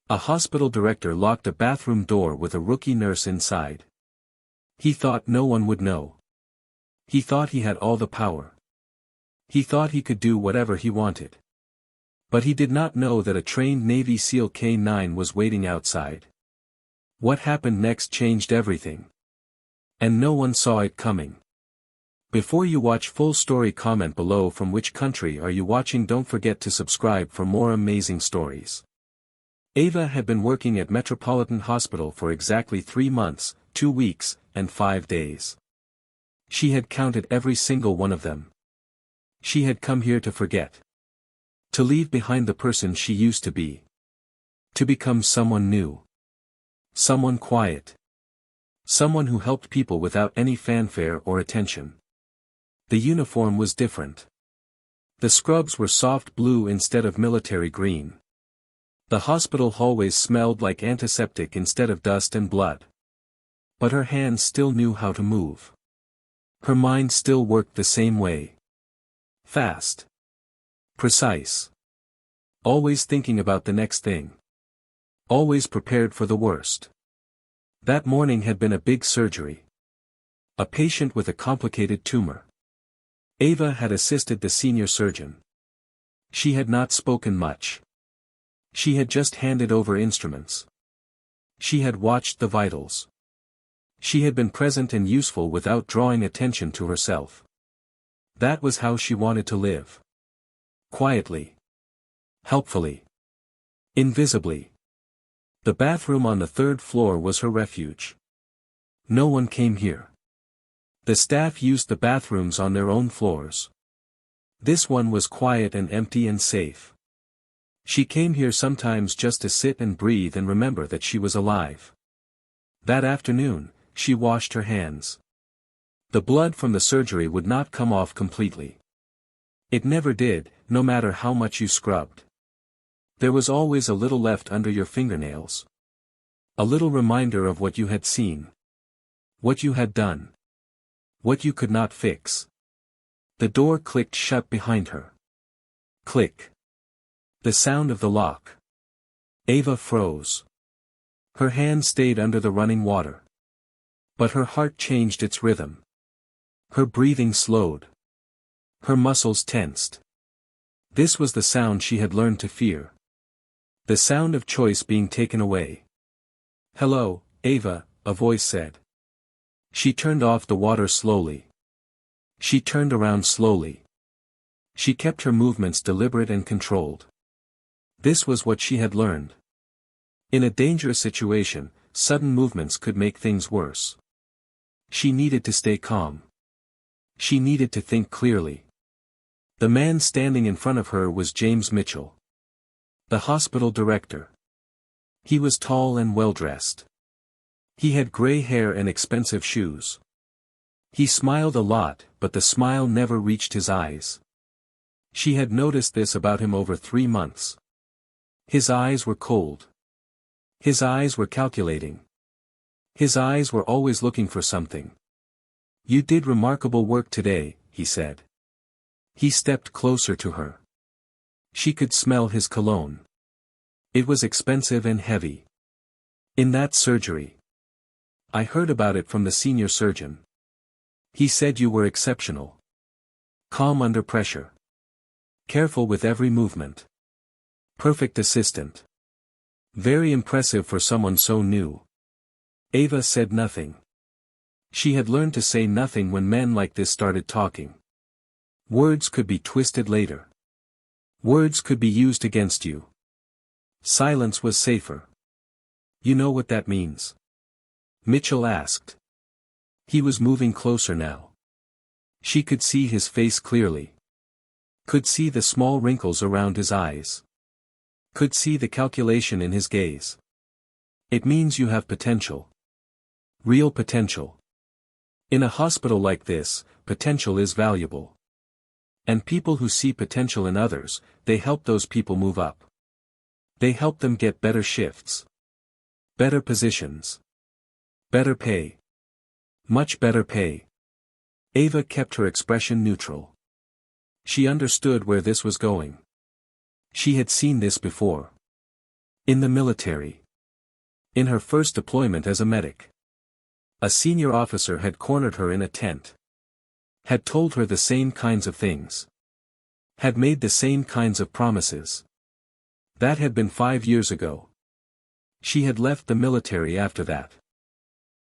A hospital director locked a bathroom door with a rookie nurse inside. He thought no one would know. He thought he had all the power. He thought he could do whatever he wanted. But he did not know that a trained Navy SEAL K-9 was waiting outside. What happened next changed everything. And no one saw it coming. Before you watch full story, comment below from which country are you watching. Don't forget to subscribe for more amazing stories. Ava had been working at Metropolitan Hospital for exactly 3 months, 2 weeks, and 5 days. She had counted every single one of them. She had come here to forget. To leave behind the person she used to be. To become someone new. Someone quiet. Someone who helped people without any fanfare or attention. The uniform was different. The scrubs were soft blue instead of military green. The hospital hallways smelled like antiseptic instead of dust and blood. But her hands still knew how to move. Her mind still worked the same way. Fast. Precise. Always thinking about the next thing. Always prepared for the worst. That morning had been a big surgery. A patient with a complicated tumor. Ava had assisted the senior surgeon. She had not spoken much. She had just handed over instruments. She had watched the vitals. She had been present and useful without drawing attention to herself. That was how she wanted to live. Quietly. Helpfully. Invisibly. The bathroom on the 3rd floor was her refuge. No one came here. The staff used the bathrooms on their own floors. This one was quiet and empty and safe. She came here sometimes just to sit and breathe and remember that she was alive. That afternoon, she washed her hands. The blood from the surgery would not come off completely. It never did, no matter how much you scrubbed. There was always a little left under your fingernails. A little reminder of what you had seen. What you had done. What you could not fix. The door clicked shut behind her. Click. The sound of the lock. Ava froze. Her hand stayed under the running water. But her heart changed its rhythm. Her breathing slowed. Her muscles tensed. This was the sound she had learned to fear. The sound of choice being taken away. "Hello, Ava," a voice said. She turned off the water slowly. She turned around slowly. She kept her movements deliberate and controlled. This was what she had learned. In a dangerous situation, sudden movements could make things worse. She needed to stay calm. She needed to think clearly. The man standing in front of her was James Mitchell. The hospital director. He was tall and well-dressed. He had gray hair and expensive shoes. He smiled a lot, but the smile never reached his eyes. She had noticed this about him over 3 months. His eyes were cold. His eyes were calculating. His eyes were always looking for something. "You did remarkable work today," he said. He stepped closer to her. She could smell his cologne. It was expensive and heavy. "In that surgery. I heard about it from the senior surgeon. He said you were exceptional. Calm under pressure. Careful with every movement. Perfect assistant. Very impressive for someone so new." Ava said nothing. She had learned to say nothing when men like this started talking. Words could be twisted later. Words could be used against you. Silence was safer. "You know what that means?" Mitchell asked. He was moving closer now. She could see his face clearly. Could see the small wrinkles around his eyes. Could see the calculation in his gaze. "It means you have potential. Real potential. In a hospital like this, potential is valuable. And people who see potential in others, they help those people move up. They help them get better shifts. Better positions. Better pay. Much better pay." Ava kept her expression neutral. She understood where this was going. She had seen this before. In the military. In her first deployment as a medic. A senior officer had cornered her in a tent. Had told her the same kinds of things. Had made the same kinds of promises. That had been 5 years ago. She had left the military after that.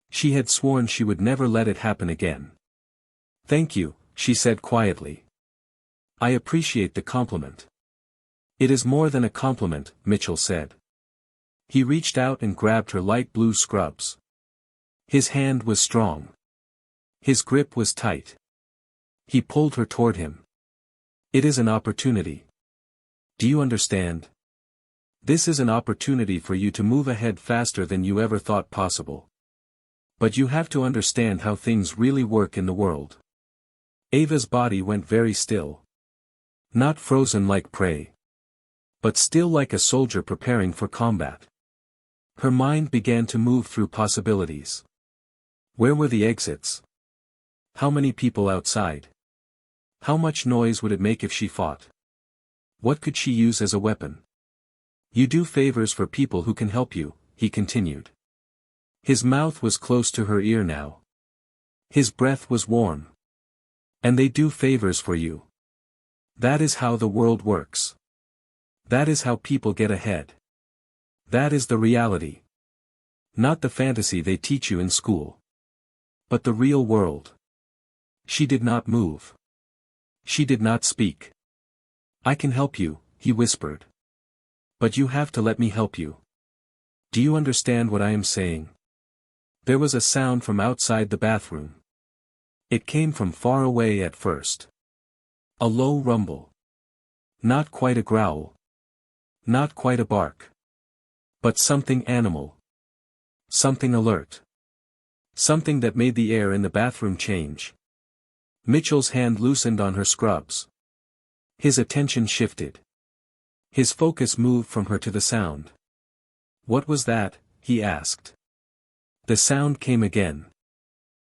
She had sworn she would never let it happen again. "Thank you," she said quietly. "I appreciate the compliment." "It is more than a compliment," Mitchell said. He reached out and grabbed her light blue scrubs. His hand was strong. His grip was tight. He pulled her toward him. "It is an opportunity. Do you understand? This is an opportunity for you to move ahead faster than you ever thought possible. But you have to understand how things really work in the world." Ava's body went very still. Not frozen like prey. But still like a soldier preparing for combat. Her mind began to move through possibilities. Where were the exits? How many people outside? How much noise would it make if she fought? What could she use as a weapon? "You do favors for people who can help you," he continued. His mouth was close to her ear now. His breath was warm. "And they do favors for you. That is how the world works. That is how people get ahead. That is the reality. Not the fantasy they teach you in school. But the real world." She did not move. She did not speak. "I can help you," he whispered. "But you have to let me help you. Do you understand what I am saying?" There was a sound from outside the bathroom. It came from far away at first. A low rumble. Not quite a growl. Not quite a bark. But something animal. Something alert. Something that made the air in the bathroom change. Mitchell's hand loosened on her scrubs. His attention shifted. His focus moved from her to the sound. "What was that?" he asked. The sound came again.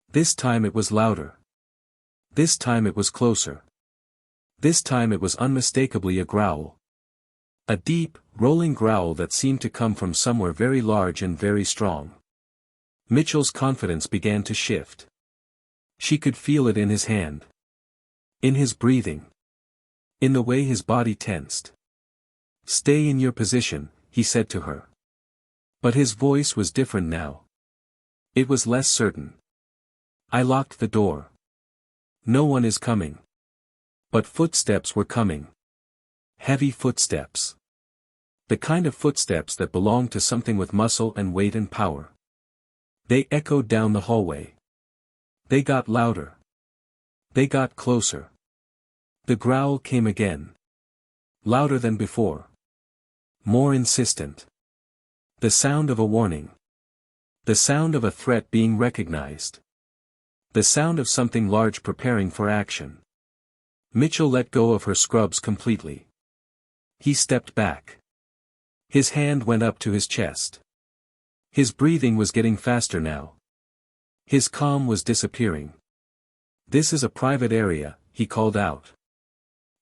This time it was louder. This time it was closer. This time it was unmistakably a growl. A deep, rolling growl that seemed to come from somewhere very large and very strong. Mitchell's confidence began to shift. She could feel it in his hand. In his breathing. In the way his body tensed. "Stay in your position," he said to her. But his voice was different now. It was less certain. "I locked the door. No one is coming." But footsteps were coming. Heavy footsteps. The kind of footsteps that belonged to something with muscle and weight and power. They echoed down the hallway. They got louder. They got closer. The growl came again. Louder than before. More insistent. The sound of a warning. The sound of a threat being recognized. The sound of something large preparing for action. Mitchell let go of her scrubs completely. He stepped back. His hand went up to his chest. His breathing was getting faster now. His calm was disappearing. "This is a private area," he called out.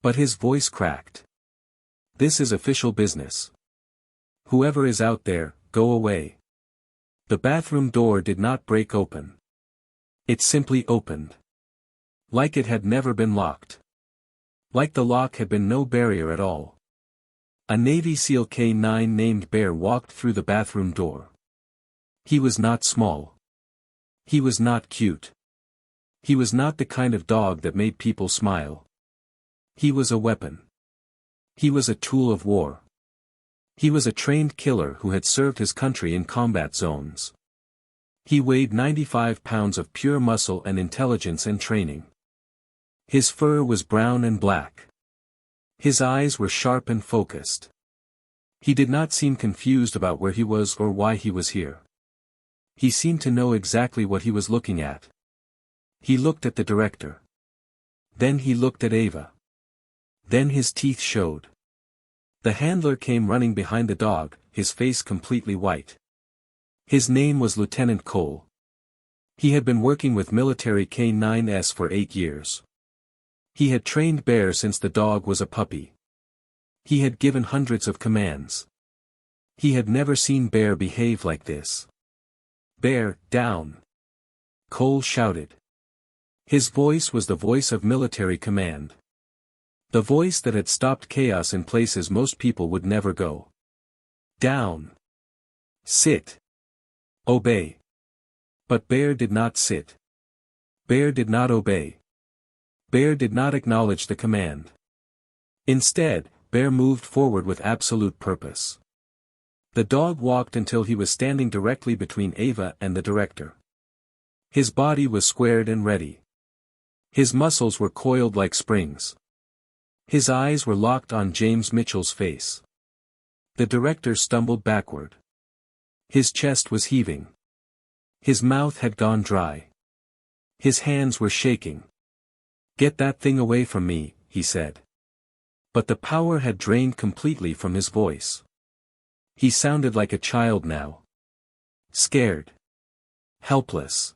But his voice cracked. "This is official business. Whoever is out there, go away." The bathroom door did not break open. It simply opened. Like it had never been locked. Like the lock had been no barrier at all. A Navy SEAL K-9 named Bear walked through the bathroom door. He was not small. He was not cute. He was not the kind of dog that made people smile. He was a weapon. He was a tool of war. He was a trained killer who had served his country in combat zones. He weighed 95 pounds of pure muscle and intelligence and training. His fur was brown and black. His eyes were sharp and focused. He did not seem confused about where he was or why he was here. He seemed to know exactly what he was looking at. He looked at the director. Then he looked at Ava. Then his teeth showed. The handler came running behind the dog, his face completely white. His name was Lieutenant Cole. He had been working with military K-9s for 8 years. He had trained Bear since the dog was a puppy. He had given hundreds of commands. He had never seen Bear behave like this. "Bear, down!" Cole shouted. His voice was the voice of military command. The voice that had stopped chaos in places most people would never go. "Down! Sit! Obey!" But Bear did not sit. Bear did not obey. Bear did not acknowledge the command. Instead, Bear moved forward with absolute purpose. The dog walked until he was standing directly between Ava and the director. His body was squared and ready. His muscles were coiled like springs. His eyes were locked on James Mitchell's face. The director stumbled backward. His chest was heaving. His mouth had gone dry. His hands were shaking. "Get that thing away from me," he said. But the power had drained completely from his voice. He sounded like a child now. Scared. Helpless.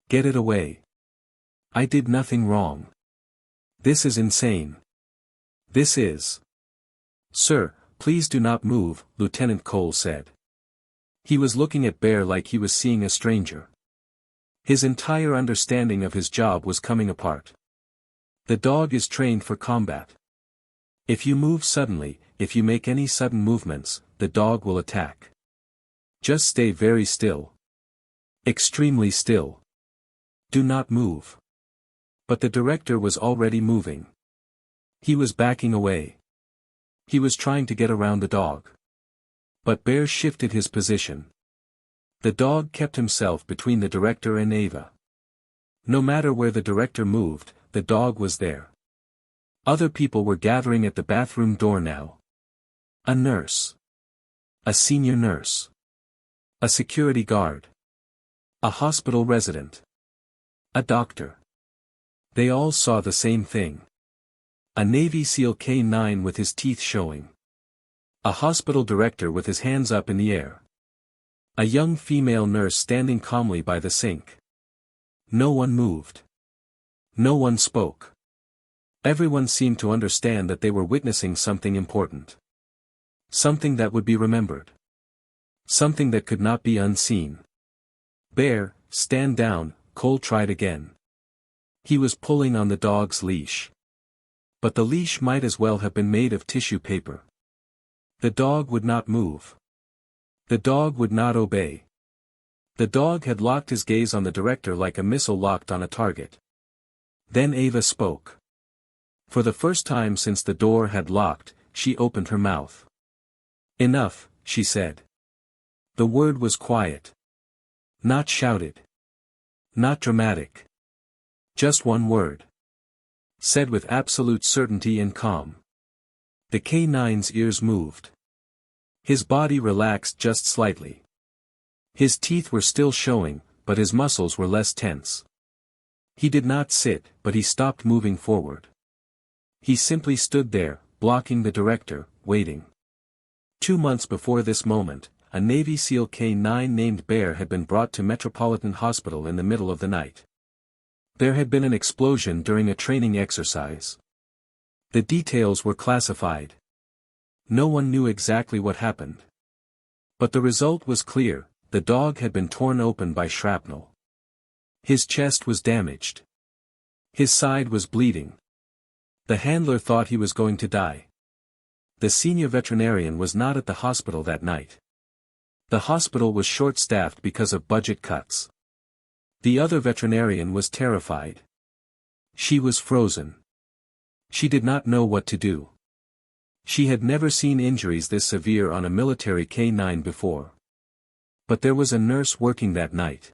"Get it away. I did nothing wrong. This is insane. This is—" "Sir, please do not move," Lieutenant Cole said. He was looking at Bear like he was seeing a stranger. His entire understanding of his job was coming apart. "The dog is trained for combat. If you move suddenly, if you make any sudden movements, the dog will attack. Just stay very still. Extremely still. Do not move." But the director was already moving. He was backing away. He was trying to get around the dog. But Bear shifted his position. The dog kept himself between the director and Ava. No matter where the director moved, the dog was there. Other people were gathering at the bathroom door now. A nurse. A senior nurse. A security guard. A hospital resident. A doctor. They all saw the same thing. A Navy SEAL K-9 with his teeth showing. A hospital director with his hands up in the air. A young female nurse standing calmly by the sink. No one moved. No one spoke. Everyone seemed to understand that they were witnessing something important. Something that would be remembered. Something that could not be unseen. "Bear, stand down," Cole tried again. He was pulling on the dog's leash. But the leash might as well have been made of tissue paper. The dog would not move. The dog would not obey. The dog had locked his gaze on the director like a missile locked on a target. Then Ava spoke. For the first time since the door had locked, she opened her mouth. "Enough," she said. The word was quiet. Not shouted. Not dramatic. Just one word. Said with absolute certainty and calm. The K-9's ears moved. His body relaxed just slightly. His teeth were still showing, but his muscles were less tense. He did not sit, but he stopped moving forward. He simply stood there, blocking the director, waiting. 2 months before this moment, a Navy SEAL K-9 named Bear had been brought to Metropolitan Hospital in the middle of the night. There had been an explosion during a training exercise. The details were classified. No one knew exactly what happened. But the result was clear: the dog had been torn open by shrapnel. His chest was damaged. His side was bleeding. The handler thought he was going to die. The senior veterinarian was not at the hospital that night. The hospital was short-staffed because of budget cuts. The other veterinarian was terrified. She was frozen. She did not know what to do. She had never seen injuries this severe on a military K-9 before. But there was a nurse working that night.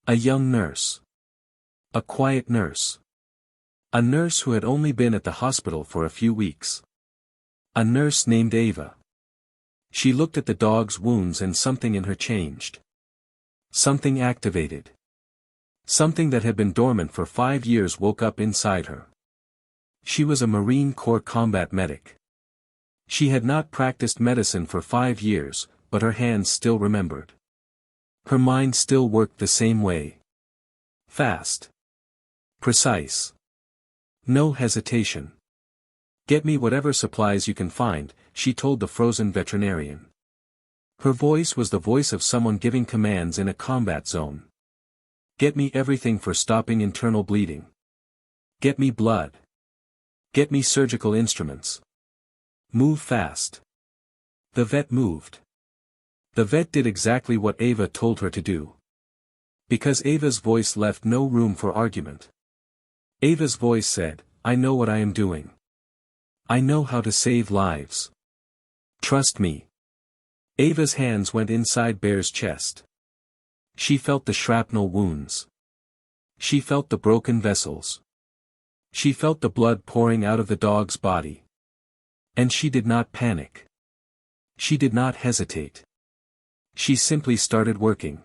A young nurse. A quiet nurse. A nurse who had only been at the hospital for a few weeks. A nurse named Ava. She looked at the dog's wounds and something in her changed. Something activated. Something that had been dormant for 5 years woke up inside her. She was a Marine Corps combat medic. She had not practiced medicine for 5 years, but her hands still remembered. Her mind still worked the same way. Fast. Precise. No hesitation. "Get me whatever supplies you can find," she told the frozen veterinarian. Her voice was the voice of someone giving commands in a combat zone. Get me everything for stopping internal bleeding. Get me blood. Get me surgical instruments. Move fast. The vet moved. The vet did exactly what Ava told her to do. Because Ava's voice left no room for argument. Ava's voice said, I know what I am doing. I know how to save lives. Trust me. Ava's hands went inside Bear's chest. She felt the shrapnel wounds. She felt the broken vessels. She felt the blood pouring out of the dog's body. And she did not panic. She did not hesitate. She simply started working.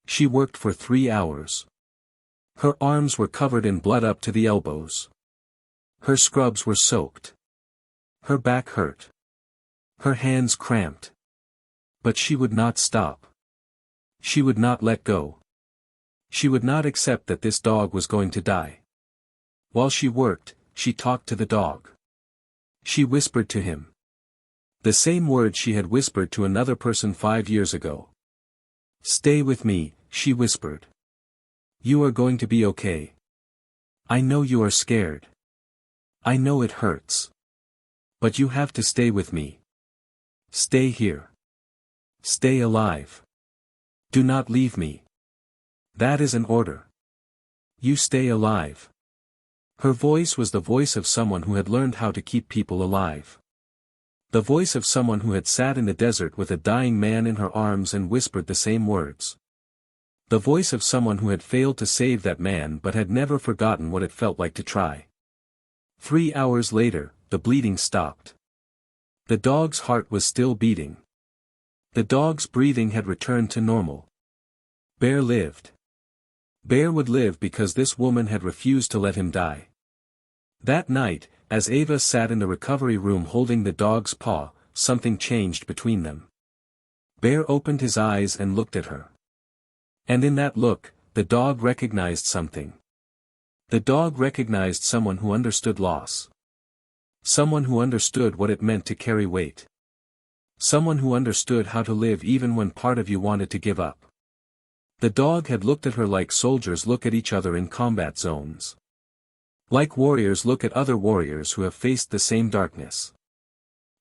She worked for 3 hours. Her arms were covered in blood up to the elbows. Her scrubs were soaked. Her back hurt. Her hands cramped. But she would not stop. She would not let go. She would not accept that this dog was going to die. While she worked, she talked to the dog. She whispered to him. The same words she had whispered to another person 5 years ago. Stay with me, she whispered. You are going to be okay. I know you are scared. I know it hurts. But you have to stay with me. Stay here. Stay alive. Do not leave me. That is an order. You stay alive. Her voice was the voice of someone who had learned how to keep people alive. The voice of someone who had sat in the desert with a dying man in her arms and whispered the same words. The voice of someone who had failed to save that man but had never forgotten what it felt like to try. 3 hours later, the bleeding stopped. The dog's heart was still beating. The dog's breathing had returned to normal. Bear lived. Bear would live because this woman had refused to let him die. That night, as Ava sat in the recovery room holding the dog's paw, something changed between them. Bear opened his eyes and looked at her. And in that look, the dog recognized something. The dog recognized someone who understood loss. Someone who understood what it meant to carry weight. Someone who understood how to live even when part of you wanted to give up. The dog had looked at her like soldiers look at each other in combat zones. Like warriors look at other warriors who have faced the same darkness.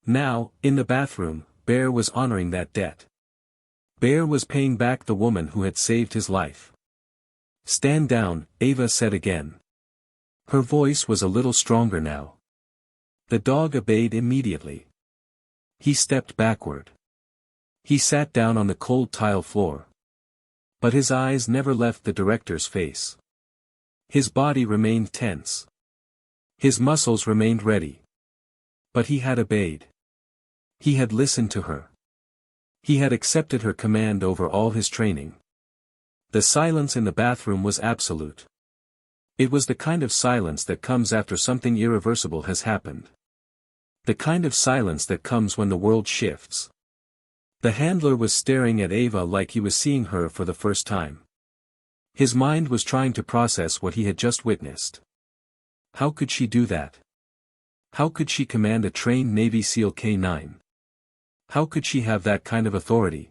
Now, in the bathroom, Bear was honoring that debt. Bear was paying back the woman who had saved his life. Stand down, Ava said again. Her voice was a little stronger now. The dog obeyed immediately. He stepped backward. He sat down on the cold tile floor. But his eyes never left the director's face. His body remained tense. His muscles remained ready. But he had obeyed. He had listened to her. He had accepted her command over all his training. The silence in the bathroom was absolute. It was the kind of silence that comes after something irreversible has happened. The kind of silence that comes when the world shifts. The handler was staring at Ava like he was seeing her for the first time. His mind was trying to process what he had just witnessed. How could she do that? How could she command a trained Navy SEAL K-9? How could she have that kind of authority?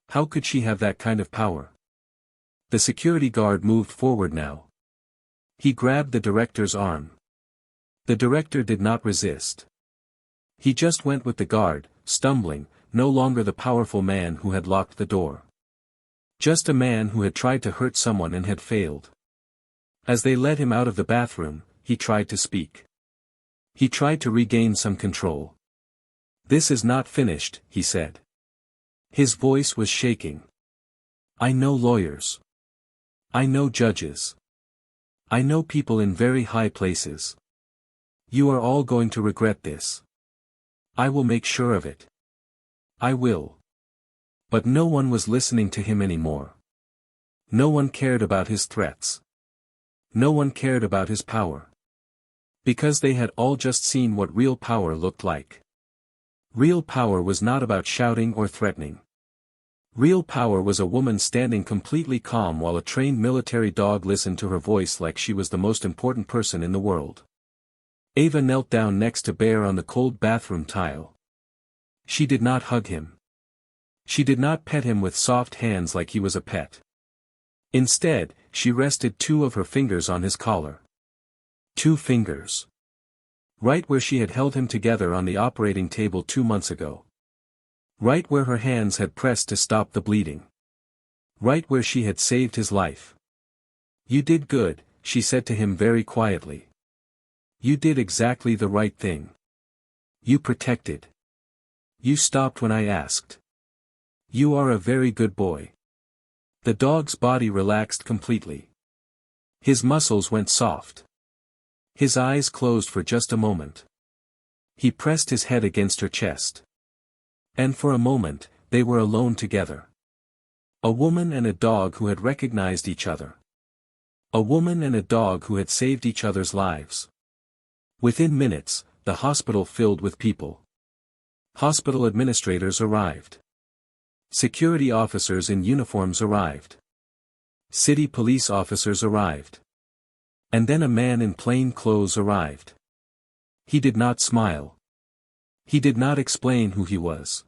How could she have that kind of power? The security guard moved forward now. He grabbed the director's arm. The director did not resist. He just went with the guard, stumbling, no longer the powerful man who had locked the door. Just a man who had tried to hurt someone and had failed. As they led him out of the bathroom, he tried to speak. He tried to regain some control. This is not finished, he said. His voice was shaking. I know lawyers. I know judges. I know people in very high places. You are all going to regret this. I will make sure of it. I will. But no one was listening to him anymore. No one cared about his threats. No one cared about his power. Because they had all just seen what real power looked like. Real power was not about shouting or threatening. Real power was a woman standing completely calm while a trained military dog listened to her voice like she was the most important person in the world. Ava knelt down next to Bear on the cold bathroom tile. She did not hug him. She did not pet him with soft hands like he was a pet. Instead, she rested 2 of her fingers on his collar. 2 fingers. Right where she had held him together on the operating table 2 months ago. Right where her hands had pressed to stop the bleeding. Right where she had saved his life. "You did good," she said to him very quietly. "You did exactly the right thing. You protected. You stopped when I asked. You are a very good boy." The dog's body relaxed completely. His muscles went soft. His eyes closed for just a moment. He pressed his head against her chest. And for a moment, they were alone together. A woman and a dog who had recognized each other. A woman and a dog who had saved each other's lives. Within minutes, the hospital filled with people. Hospital administrators arrived. Security officers in uniforms arrived. City police officers arrived. And then a man in plain clothes arrived. He did not smile. He did not explain who he was.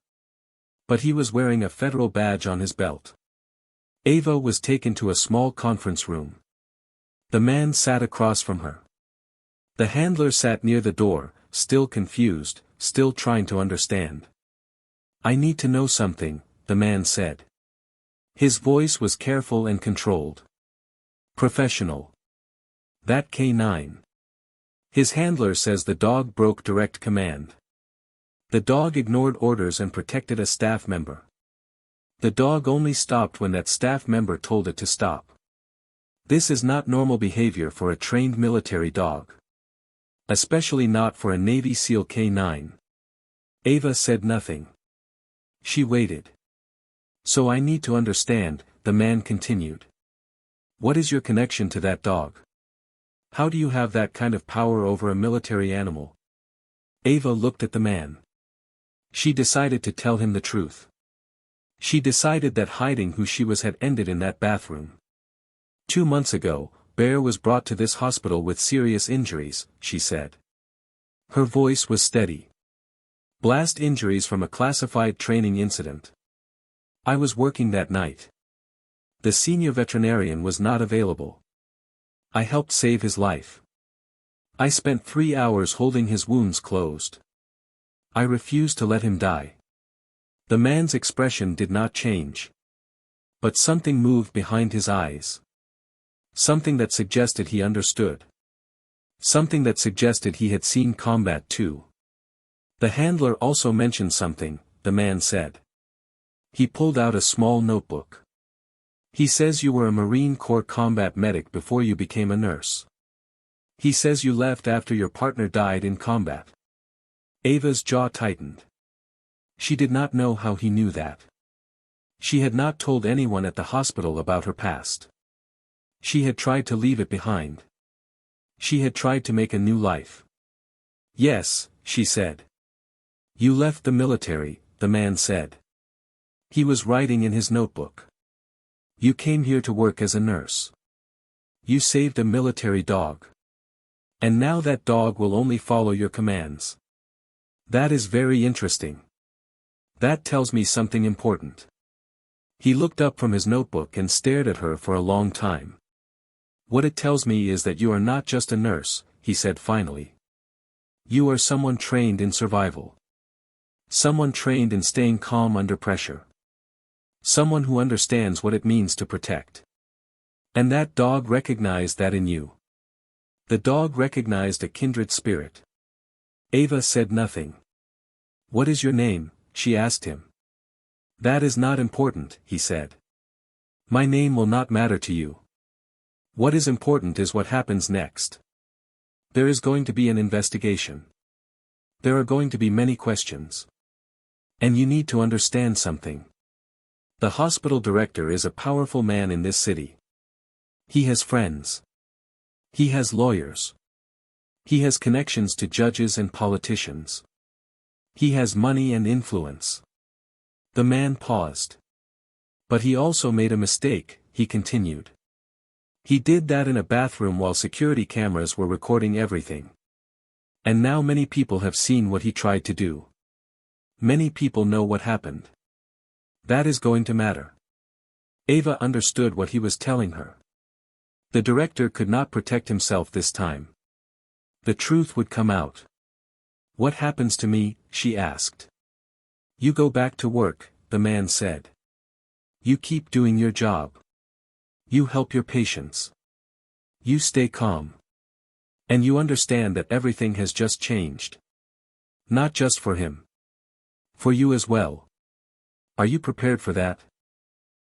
But he was wearing a federal badge on his belt. Ava was taken to a small conference room. The man sat across from her. The handler sat near the door, still confused, still trying to understand. "I need to know something," the man said. His voice was careful and controlled. "Professional. That K9. His handler says the dog broke direct command. The dog ignored orders and protected a staff member. The dog only stopped when that staff member told it to stop. This is not normal behavior for a trained military dog. Especially not for a Navy SEAL K9. Ava said nothing. She waited. "So I need to understand," the man continued. "What is your connection to that dog? How do you have that kind of power over a military animal?" Ava looked at the man. She decided to tell him the truth. She decided that hiding who she was had ended in that bathroom. 2 months ago, Bear was brought to this hospital with serious injuries, she said. Her voice was steady. Blast injuries from a classified training incident. I was working that night. The senior veterinarian was not available. I helped save his life. I spent 3 hours holding his wounds closed. I refused to let him die. The man's expression did not change. But something moved behind his eyes. Something that suggested he understood. Something that suggested he had seen combat too. The handler also mentioned something, the man said. He pulled out a small notebook. He says you were a Marine Corps combat medic before you became a nurse. He says you left after your partner died in combat. Ava's jaw tightened. She did not know how he knew that. She had not told anyone at the hospital about her past. She had tried to leave it behind. She had tried to make a new life. Yes, she said. You left the military, the man said. He was writing in his notebook. You came here to work as a nurse. You saved a military dog. And now that dog will only follow your commands. That is very interesting. That tells me something important. He looked up from his notebook and stared at her for a long time. What it tells me is that you are not just a nurse, he said finally. You are someone trained in survival. Someone trained in staying calm under pressure. Someone who understands what it means to protect. And that dog recognized that in you. The dog recognized a kindred spirit. Ava said nothing. What is your name? She asked him. That is not important, he said. My name will not matter to you. What is important is what happens next. There is going to be an investigation. There are going to be many questions. And you need to understand something. The hospital director is a powerful man in this city. He has friends. He has lawyers. He has connections to judges and politicians. He has money and influence. The man paused. But he also made a mistake, he continued. He did that in a bathroom while security cameras were recording everything. And now many people have seen what he tried to do. Many people know what happened. That is going to matter. Ava understood what he was telling her. The director could not protect himself this time. The truth would come out. What happens to me? She asked. You go back to work, the man said. You keep doing your job. You help your patients. You stay calm. And you understand that everything has just changed. Not just for him. For you as well. Are you prepared for that?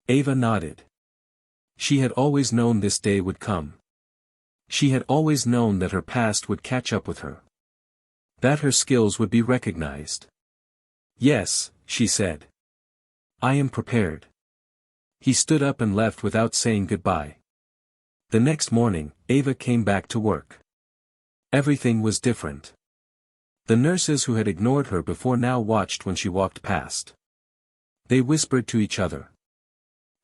Ava nodded. She had always known this day would come. She had always known that her past would catch up with her. That her skills would be recognized. Yes, she said. I am prepared. He stood up and left without saying goodbye. The next morning, Ava came back to work. Everything was different. The nurses who had ignored her before now watched when she walked past. They whispered to each other.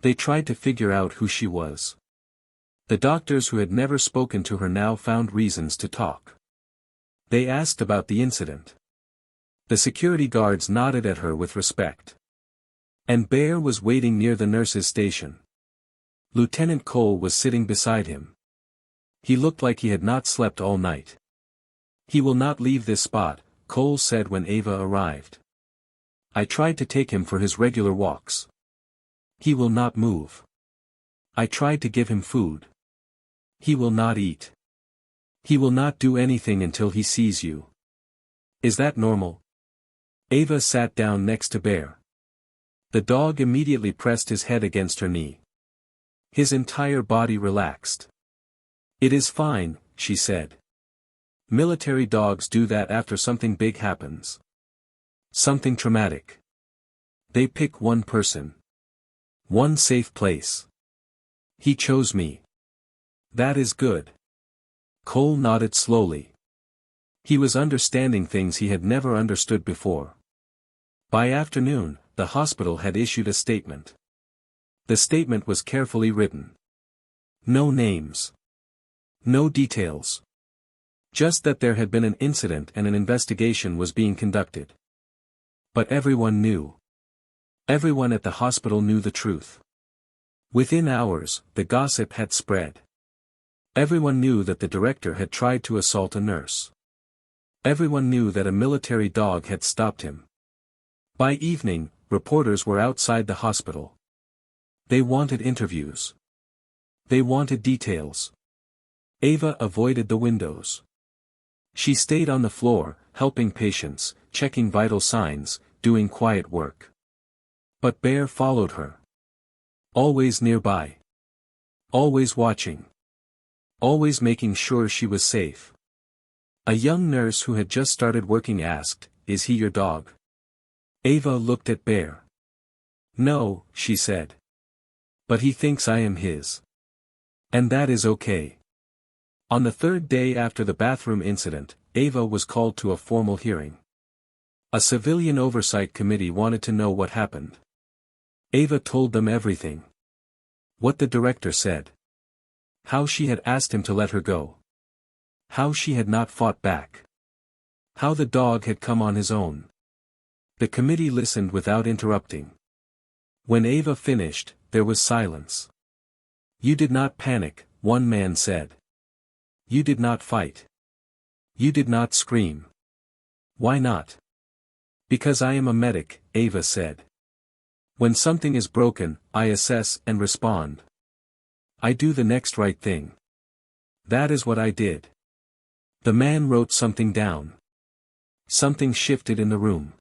They tried to figure out who she was. The doctors who had never spoken to her now found reasons to talk. They asked about the incident. The security guards nodded at her with respect. And Bear was waiting near the nurse's station. Lieutenant Cole was sitting beside him. He looked like he had not slept all night. He will not leave this spot, Cole said when Ava arrived. I tried to take him for his regular walks. He will not move. I tried to give him food. He will not eat. He will not do anything until he sees you. Is that normal? Ava sat down next to Bear. The dog immediately pressed his head against her knee. His entire body relaxed. It is fine, she said. Military dogs do that after something big happens. Something traumatic. They pick one person. One safe place. He chose me. That is good. Cole nodded slowly. He was understanding things he had never understood before. By afternoon, the hospital had issued a statement. The statement was carefully written. No names. No details. Just that there had been an incident and an investigation was being conducted. But everyone knew. Everyone at the hospital knew the truth. Within hours, the gossip had spread. Everyone knew that the director had tried to assault a nurse. Everyone knew that a military dog had stopped him. By evening, reporters were outside the hospital. They wanted interviews. They wanted details. Ava avoided the windows. She stayed on the floor, helping patients, checking vital signs, doing quiet work. But Bear followed her. Always nearby. Always watching. Always making sure she was safe. A young nurse who had just started working asked, "Is he your dog?" Ava looked at Bear. "No," she said. "But he thinks I am his. And that is okay." On the third day after the bathroom incident, Ava was called to a formal hearing. A civilian oversight committee wanted to know what happened. Ava told them everything. What the director said. How she had asked him to let her go. How she had not fought back. How the dog had come on his own. The committee listened without interrupting. When Ava finished, there was silence. You did not panic, one man said. You did not fight. You did not scream. Why not? Because I am a medic, Ava said. When something is broken, I assess and respond. I do the next right thing. That is what I did. The man wrote something down. Something shifted in the room.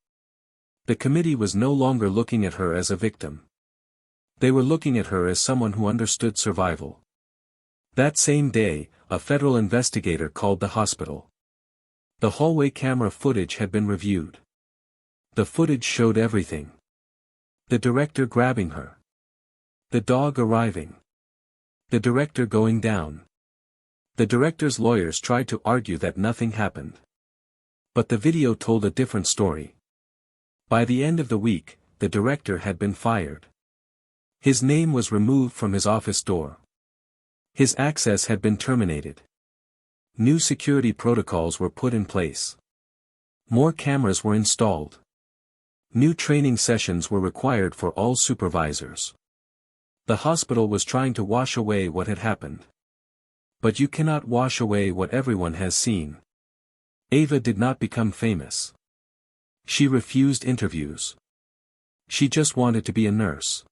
The committee was no longer looking at her as a victim. They were looking at her as someone who understood survival. That same day, a federal investigator called the hospital. The hallway camera footage had been reviewed. The footage showed everything. The director grabbing her. The dog arriving. The director going down. The director's lawyers tried to argue that nothing happened. But the video told a different story. By the end of the week, the director had been fired. His name was removed from his office door. His access had been terminated. New security protocols were put in place. More cameras were installed. New training sessions were required for all supervisors. The hospital was trying to wash away what had happened. But you cannot wash away what everyone has seen. Ava did not become famous. She refused interviews. She just wanted to be a nurse.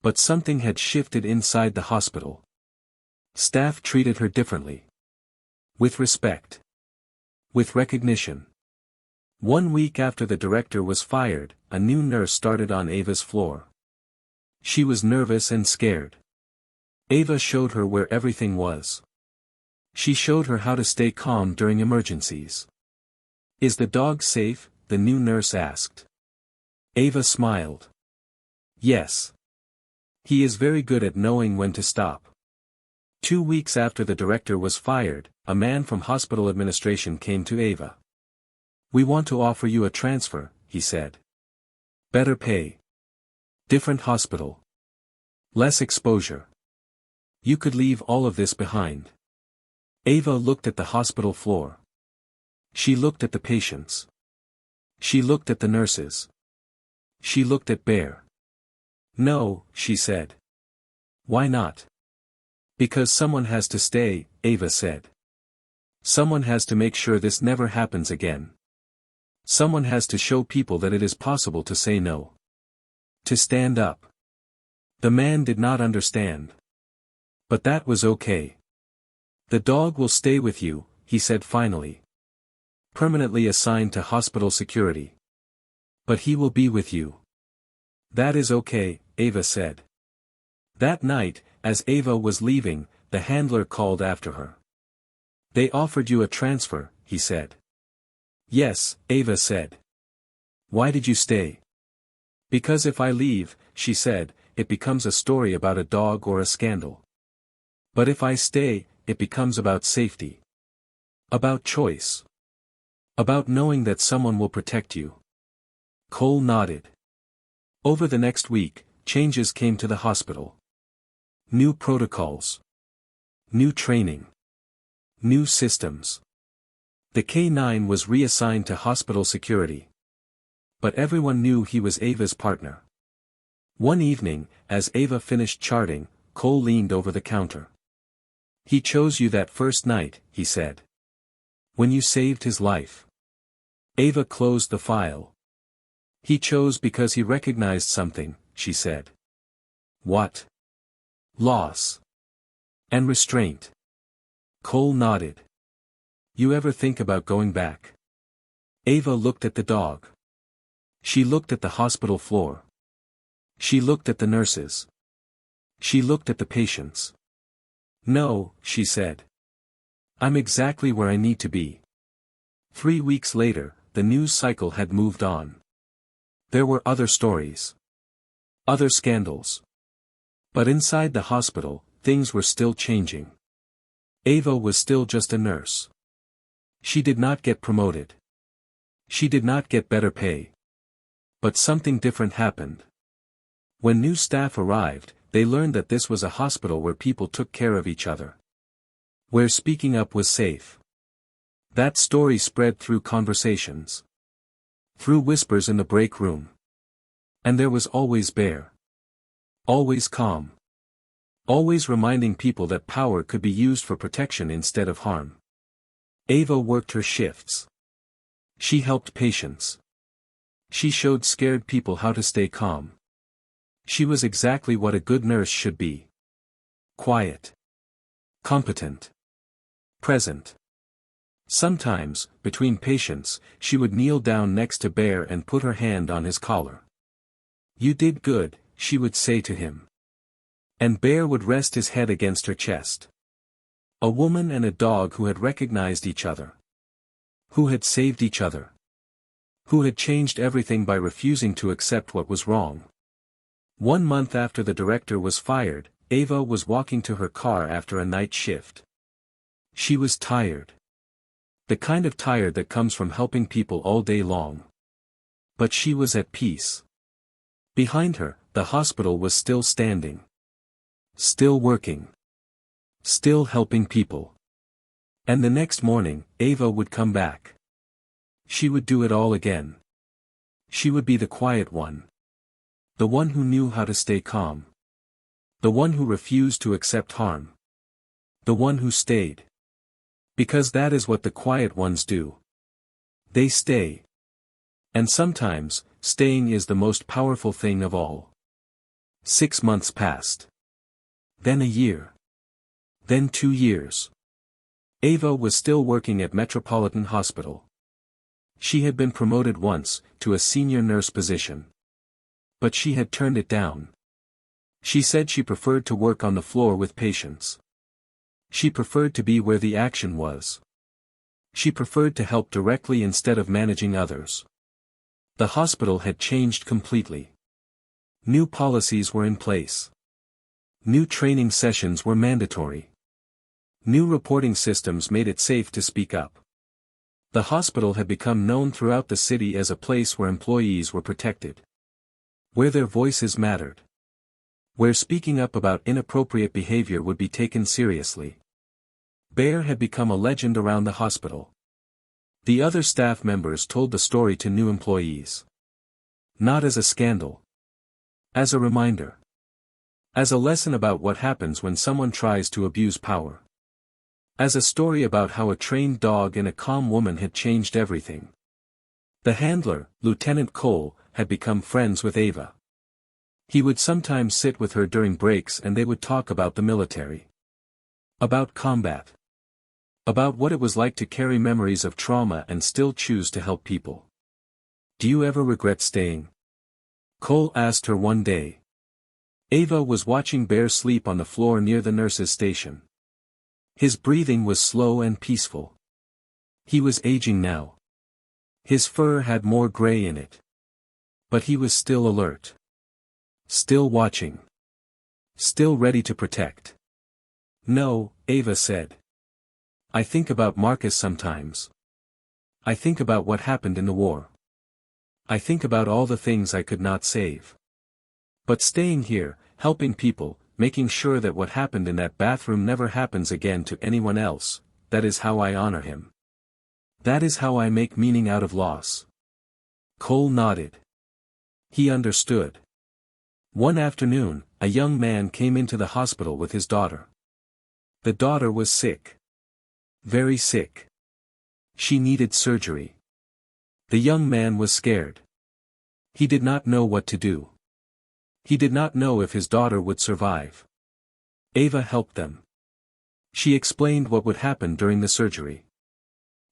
But something had shifted inside the hospital. Staff treated her differently. With respect. With recognition. 1 week after the director was fired, a new nurse started on Ava's floor. She was nervous and scared. Ava showed her where everything was. She showed her how to stay calm during emergencies. "Is the dog safe?" the new nurse asked. Ava smiled. "Yes. He is very good at knowing when to stop." 2 weeks after the director was fired, a man from hospital administration came to Ava. "We want to offer you a transfer," he said. "Better pay. Different hospital. Less exposure. You could leave all of this behind." Ava looked at the hospital floor. She looked at the patients. She looked at the nurses. She looked at Bear. "No," she said. "Why not?" "Because someone has to stay," Ava said. "Someone has to make sure this never happens again. Someone has to show people that it is possible to say no. To stand up." The man did not understand. But that was okay. "The dog will stay with you," he said finally. "Permanently assigned to hospital security. But he will be with you." "That is okay," Ava said. That night, as Ava was leaving, the handler called after her. "They offered you a transfer," he said. "Yes," Ava said. "Why did you stay?" "Because if I leave," she said, "it becomes a story about a dog or a scandal. But if I stay, it becomes about safety. About choice. About knowing that someone will protect you." Cole nodded. Over the next week, changes came to the hospital. New protocols. New training. New systems. The K9 was reassigned to hospital security. But everyone knew he was Ava's partner. One evening, as Ava finished charting, Cole leaned over the counter. "He chose you that first night," he said. "When you saved his life." Ava closed the file. "He chose because he recognized something," she said. "What?" "Loss. And restraint." Cole nodded. "You ever think about going back?" Ava looked at the dog. She looked at the hospital floor. She looked at the nurses. She looked at the patients. "No," she said. "I'm exactly where I need to be." 3 weeks later, the news cycle had moved on. There were other stories. Other scandals. But inside the hospital, things were still changing. Ava was still just a nurse. She did not get promoted. She did not get better pay. But something different happened. When new staff arrived, they learned that this was a hospital where people took care of each other. Where speaking up was safe. That story spread through conversations. Through whispers in the break room. And there was always Bear. Always calm. Always reminding people that power could be used for protection instead of harm. Ava worked her shifts. She helped patients. She showed scared people how to stay calm. She was exactly what a good nurse should be. Quiet. Competent. Present. Sometimes, between patients, she would kneel down next to Bear and put her hand on his collar. "You did good," she would say to him. And Bear would rest his head against her chest. A woman and a dog who had recognized each other. Who had saved each other. Who had changed everything by refusing to accept what was wrong. 1 month after the director was fired, Ava was walking to her car after a night shift. She was tired. The kind of tired that comes from helping people all day long. But she was at peace. Behind her, the hospital was still standing. Still working. Still helping people. And the next morning, Ava would come back. She would do it all again. She would be the quiet one. The one who knew how to stay calm. The one who refused to accept harm. The one who stayed. Because that is what the quiet ones do. They stay. And sometimes, staying is the most powerful thing of all. 6 months passed. Then a year. Then 2 years. Ava was still working at Metropolitan Hospital. She had been promoted once, to a senior nurse position. But she had turned it down. She said she preferred to work on the floor with patients. She preferred to be where the action was. She preferred to help directly instead of managing others. The hospital had changed completely. New policies were in place. New training sessions were mandatory. New reporting systems made it safe to speak up. The hospital had become known throughout the city as a place where employees were protected. Where their voices mattered. Where speaking up about inappropriate behavior would be taken seriously. Bear had become a legend around the hospital. The other staff members told the story to new employees. Not as a scandal. As a reminder. As a lesson about what happens when someone tries to abuse power. As a story about how a trained dog and a calm woman had changed everything. The handler, Lieutenant Cole, had become friends with Ava. He would sometimes sit with her during breaks and they would talk about the military. About combat. About what it was like to carry memories of trauma and still choose to help people. Do you ever regret staying? Cole asked her one day. Ava was watching Bear sleep on the floor near the nurse's station. His breathing was slow and peaceful. He was aging now. His fur had more gray in it. But he was still alert. Still watching. Still ready to protect. No, Ava said. I think about Marcus sometimes. I think about what happened in the war. I think about all the things I could not save. But staying here, helping people, making sure that what happened in that bathroom never happens again to anyone else, that is how I honor him. That is how I make meaning out of loss. Cole nodded. He understood. One afternoon, a young man came into the hospital with his daughter. The daughter was sick. Very sick. She needed surgery. The young man was scared. He did not know what to do. He did not know if his daughter would survive. Ava helped them. She explained what would happen during the surgery.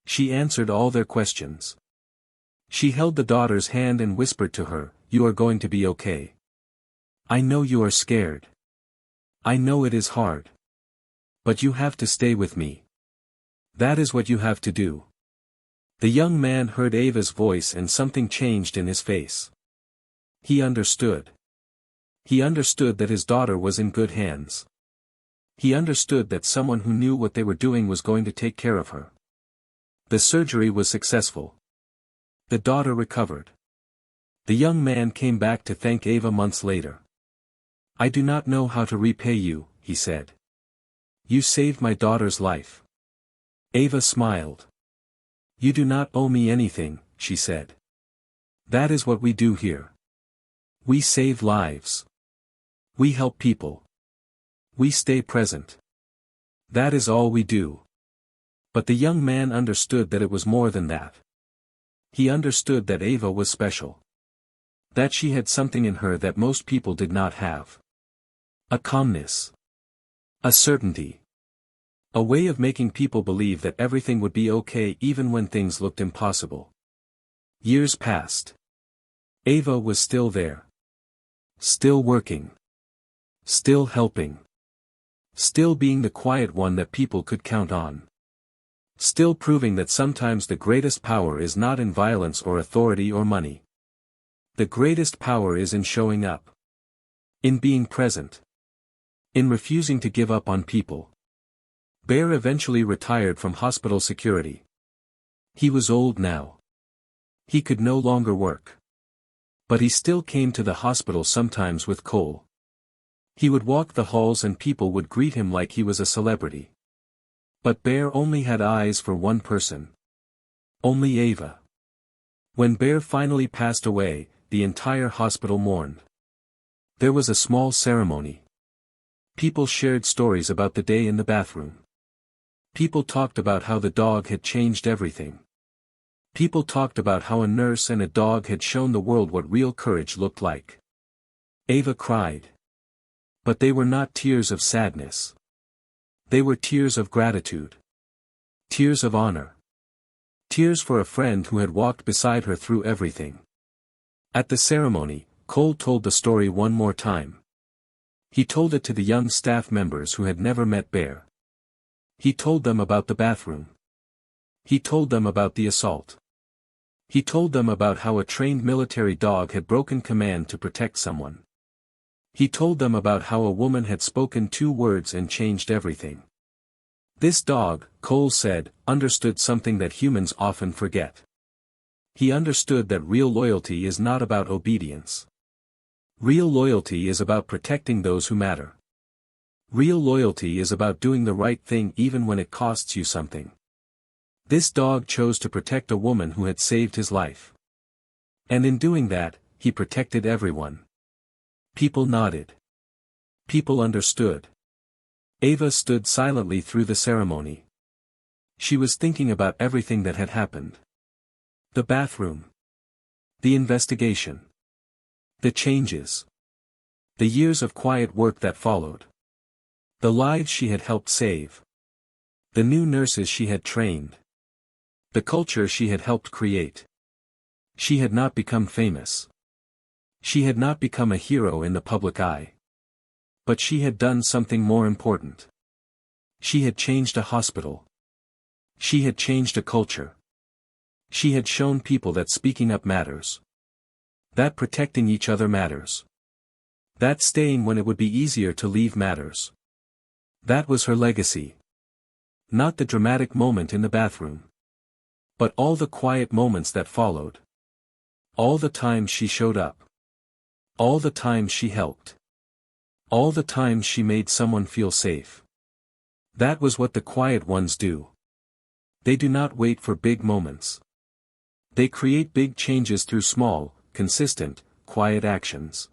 She answered all their questions. She held the daughter's hand and whispered to her, "You are going to be okay. I know you are scared. I know it is hard. But you have to stay with me. That is what you have to do." The young man heard Ava's voice and something changed in his face. He understood. He understood that his daughter was in good hands. He understood that someone who knew what they were doing was going to take care of her. The surgery was successful. The daughter recovered. The young man came back to thank Ava months later. "I do not know how to repay you," he said. "You saved my daughter's life." Ava smiled. "You do not owe me anything," she said. "That is what we do here. We save lives. We help people. We stay present. That is all we do." But the young man understood that it was more than that. He understood that Ava was special. That she had something in her that most people did not have. A calmness. A certainty. A way of making people believe that everything would be okay even when things looked impossible. Years passed. Ava was still there. Still working. Still helping. Still being the quiet one that people could count on. Still proving that sometimes the greatest power is not in violence or authority or money. The greatest power is in showing up. In being present. In refusing to give up on people. Bear eventually retired from hospital security. He was old now. He could no longer work. But he still came to the hospital sometimes with Cole. He would walk the halls and people would greet him like he was a celebrity. But Bear only had eyes for one person. Only Ava. When Bear finally passed away, the entire hospital mourned. There was a small ceremony. People shared stories about the day in the bathroom. People talked about how the dog had changed everything. People talked about how a nurse and a dog had shown the world what real courage looked like. Ava cried. But they were not tears of sadness. They were tears of gratitude. Tears of honor. Tears for a friend who had walked beside her through everything. At the ceremony, Cole told the story one more time. He told it to the young staff members who had never met Bear. He told them about the bathroom. He told them about the assault. He told them about how a trained military dog had broken command to protect someone. He told them about how a woman had spoken 2 words and changed everything. This dog, Cole said, understood something that humans often forget. He understood that real loyalty is not about obedience. Real loyalty is about protecting those who matter. Real loyalty is about doing the right thing even when it costs you something. This dog chose to protect a woman who had saved his life. And in doing that, he protected everyone. People nodded. People understood. Ava stood silently through the ceremony. She was thinking about everything that had happened. The bathroom. The investigation. The changes. The years of quiet work that followed. The lives she had helped save. The new nurses she had trained. The culture she had helped create. She had not become famous. She had not become a hero in the public eye. But she had done something more important. She had changed a hospital. She had changed a culture. She had shown people that speaking up matters. That protecting each other matters. That staying when it would be easier to leave matters. That was her legacy. Not the dramatic moment in the bathroom. But all the quiet moments that followed. All the times she showed up. All the times she helped. All the times she made someone feel safe. That was what the quiet ones do. They do not wait for big moments. They create big changes through small, consistent, quiet actions.